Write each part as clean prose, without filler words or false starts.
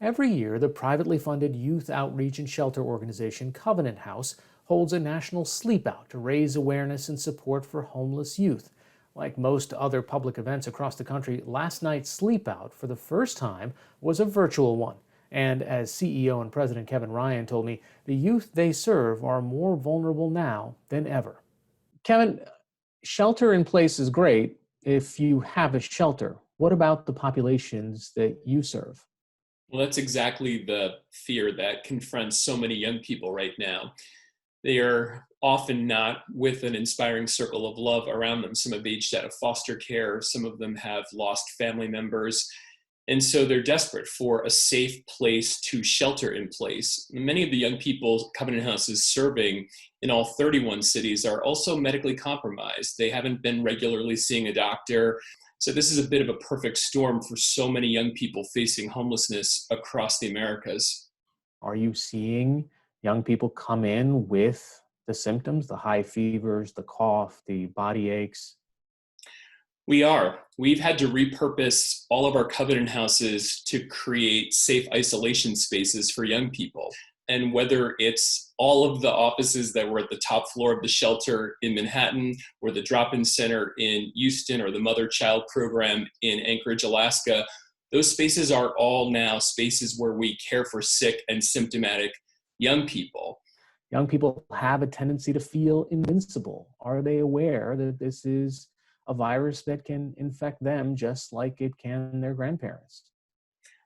Every year, the privately funded youth outreach and shelter organization Covenant House holds a national sleep out to raise awareness and support for homeless youth. Like most other public events across the country, last night's sleep out for the first time was a virtual one. And as CEO and President Kevin Ryan told me, the youth they serve are more vulnerable now than ever. Kevin, shelter in place is great if you have a shelter. What about the populations that you serve? Well, that's exactly the fear that confronts so many young people right now. They are often not with an inspiring circle of love around them. Some have aged out of foster care, some of them have lost family members. And so they're desperate for a safe place to shelter in place. Many of the young people Covenant House is serving in all 31 cities are also medically compromised. They haven't been regularly seeing a doctor. So this is a bit of a perfect storm for so many young people facing homelessness across the Americas. Are you seeing young people come in with the symptoms, the high fevers, the cough, the body aches? We are. We've had to repurpose all of our Covenant houses to create safe isolation spaces for young people. And whether it's all of the offices that were at the top floor of the shelter in Manhattan, or the drop in center in Houston, or the mother child program in Anchorage, Alaska, those spaces are all now spaces where we care for sick and symptomatic young people. Young people have a tendency to feel invincible. Are they aware that this is a virus that can infect them just like it can their grandparents?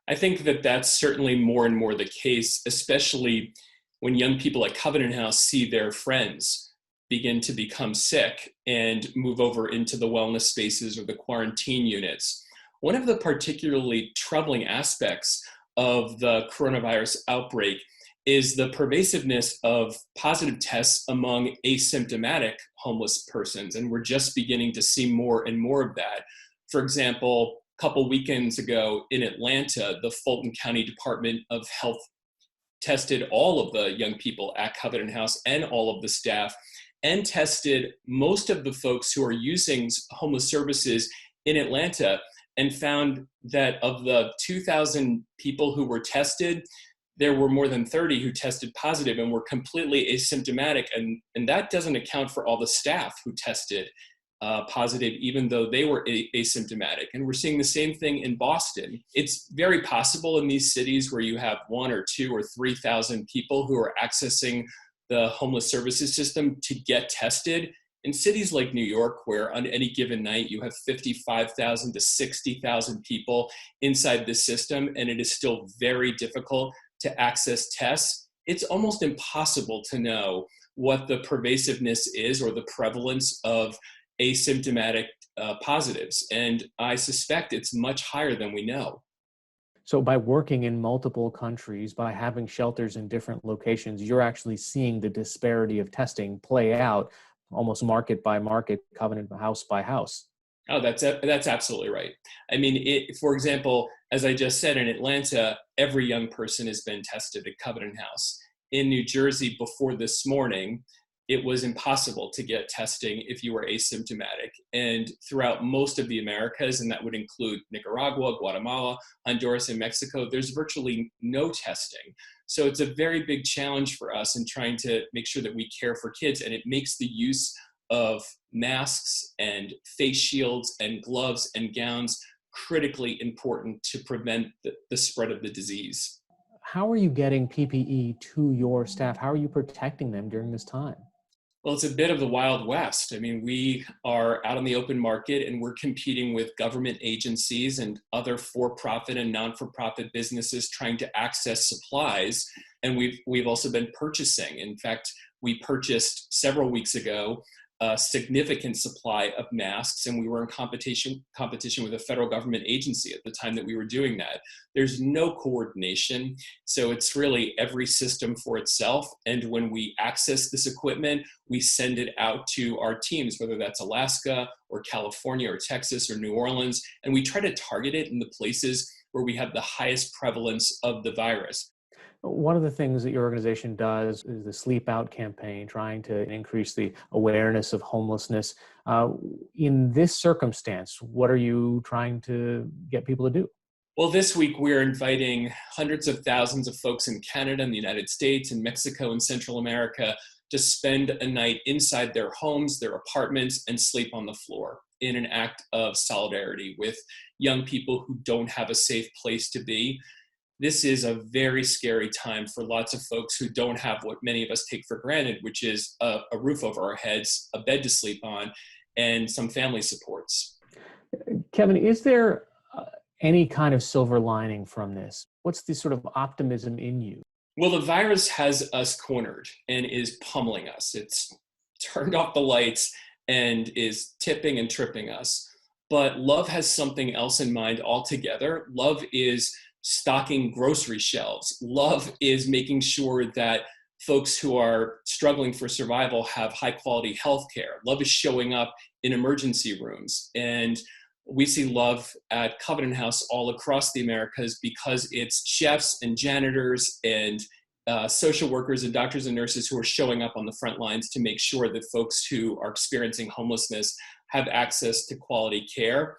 I think that that's certainly more and more the case, especially when young people at Covenant House see their friends begin to become sick and move over into the wellness spaces or the quarantine units. One of the particularly troubling aspects of the coronavirus outbreak is the pervasiveness of positive tests among asymptomatic homeless persons. And we're just beginning to see more and more of that. For example, a couple weekends ago in Atlanta, the Fulton County Department of Health tested all of the young people at Covenant House and all of the staff, and tested most of the folks who are using homeless services in Atlanta, and found that of the 2,000 people who were tested, there were more than 30 who tested positive and were completely asymptomatic. And that doesn't account for all the staff who tested positive, even though they were asymptomatic. And we're seeing the same thing in Boston. It's very possible in these cities where you have 1 or 2 or 3,000 people who are accessing the homeless services system to get tested. In cities like New York, where on any given night you have 55,000 to 60,000 people inside the system, and it is still very difficult to access tests, it's almost impossible to know what the pervasiveness is or the prevalence of asymptomatic positives. And I suspect it's much higher than we know. So, by working in multiple countries, by having shelters in different locations, you're actually seeing the disparity of testing play out almost market by market, covenant house by house. Oh, that's absolutely right. I mean, for example, as I just said, in Atlanta, every young person has been tested at Covenant House. In New Jersey, before this morning, it was impossible to get testing if you were asymptomatic. And throughout most of the Americas, and that would include Nicaragua, Guatemala, Honduras, and Mexico, there's virtually no testing. So it's a very big challenge for us in trying to make sure that we care for kids. And it makes the use of masks and face shields and gloves and gowns critically important to prevent the spread of the disease. How are you getting PPE to your staff? How are you protecting them during this time? Well, it's a bit of the Wild West. I mean, we are out on the open market and we're competing with government agencies and other for-profit and non-for-profit businesses trying to access supplies. And we've also been purchasing. In fact, we purchased several weeks ago a significant supply of masks, and we were in competition with a federal government agency at the time that we were doing that. There's no coordination, so it's really every system for itself. And when we access this equipment, we send it out to our teams, whether that's Alaska or California or Texas or New Orleans, and we try to target it in the places where we have the highest prevalence of the virus. One of the things that your organization does is the Sleep Out campaign, trying to increase the awareness of homelessness. Uh, in this circumstance, what are you trying to get people to do? Well, this week we're inviting hundreds of thousands of folks in Canada and the United States and Mexico and Central America to spend a night inside their homes, their apartments, and sleep on the floor in an act of solidarity with young people who don't have a safe place to be. This is a very scary time for lots of folks who don't have what many of us take for granted, which is a roof over our heads, a bed to sleep on, and some family supports. Kevin, is there any kind of silver lining from this? What's the sort of optimism in you? Well, the virus has us cornered and is pummeling us. It's turned off the lights and is tipping and tripping us. But love has something else in mind altogether. Love is stocking grocery shelves. Love is making sure that folks who are struggling for survival have high quality health care. Love is showing up in emergency rooms. And we see love at Covenant House all across the Americas because it's chefs and janitors and social workers and doctors and nurses who are showing up on the front lines to make sure that folks who are experiencing homelessness have access to quality care.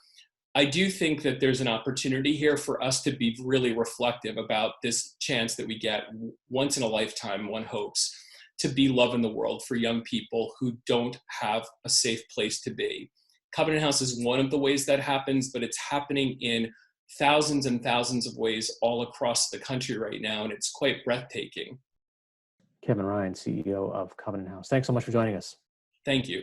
I do think that there's an opportunity here for us to be really reflective about this chance that we get once in a lifetime, one hopes, to be love in the world for young people who don't have a safe place to be. Covenant House is one of the ways that happens, but it's happening in thousands and thousands of ways all across the country right now, and it's quite breathtaking. Kevin Ryan, CEO of Covenant House. Thanks so much for joining us. Thank you.